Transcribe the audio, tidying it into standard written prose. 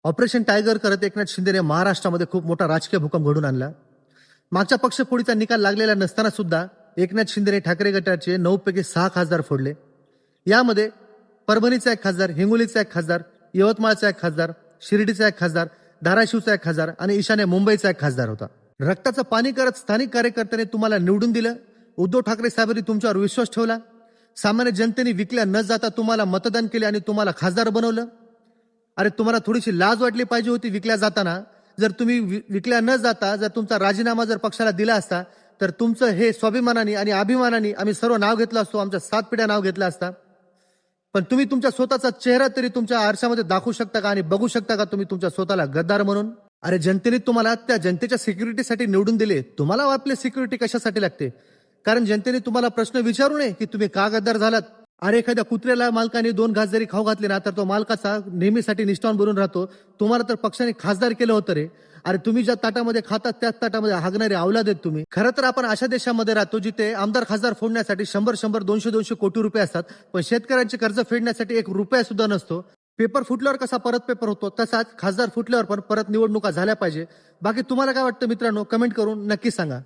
Operation tiger करत एकनाथ शिंदेने महाराष्ट्रामध्ये खूप मोठा राजकीय भूकंप घडून आणला. मागच्या पक्षफोडीचा निकाल लागलेला नसताना सुद्धा एकनाथ शिंदेने ठाकरे गटाचे 9 पैकी 6 खासदार फोडले. यामध्ये परभणीचा एक खासदार, हिंगोलीचा एक खासदार, यवतमाळचा एक खासदार, शिर्डीचा एक खासदार, धाराशिवचा एक खासदार आणि ईशान्य मुंबईचा एक खासदार होता. रक्ताचं पाणी करत स्थानिक कार्यकर्त्यांनी तुम्हाला निवडून दिलं. उद्धव ठाकरे साहेबांनी तुमच्यावर विश्वास ठेवला. सामान्य जनतेने विकल्या न जाता तुम्हाला मतदान केले आणि तुम्हाला खासदार बनवलं. अरे तुम्हाला थोडीशी लाज वाटली पाहिजे होती विकल्या जाताना. जर तुम्ही विकल्या न जाता जर तुमचा राजीनामा जर पक्षाला दिला असता तर तुमचं हे स्वाभिमानाने आणि अभिमानाने आम्ही सर्व नाव घेतलं असतो, आमच्या 7 पिढ्या नाव घेतलं असता. पण तुम्ही तुमच्या स्वतःचा चेहरा तरी तुमच्या आरशामध्ये दाखवू शकता का आणि बघू शकता का तुम्ही तुमच्या स्वतःला गद्दार म्हणून? अरे जनतेने तुम्हाला त्या जनतेच्या सिक्युरिटीसाठी निवडून दिले. तुम्हाला आपली सिक्युरिटी कशासाठी लागते? कारण जनतेने तुम्हाला प्रश्न विचारू नये की तुम्ही का गद्दार झालात. अरे एखाद्या कुत्र्याला मालकाने 2 घास जरी खाऊ घातले ना तर तो मालकाचा नेहमीसाठी निष्ठावान बनून राहतो. तुम्हाला तर पक्षाने खासदार केलं होतं रे. अरे तुम्ही ज्या ताटामध्ये खातात त्याच ताटामध्ये हागणारे अवलाद आहेत तुम्ही. खरं तर आपण अशा देशामध्ये राहतो जिथे आमदार खासदार फोडण्यासाठी 100 200 कोटी रुपये असतात, पण शेतकऱ्यांचे कर्ज फेडण्यासाठी 1 रुपया सुद्धा नसतो. पेपर फुटल्यावर कसा परत पेपर होतो तसाच खासदार फुटल्यावर पण परत निवडणुका झाल्या पाहिजे. बाकी तुम्हाला काय वाटतं मित्रांनो, कमेंट करून नक्की सांगा.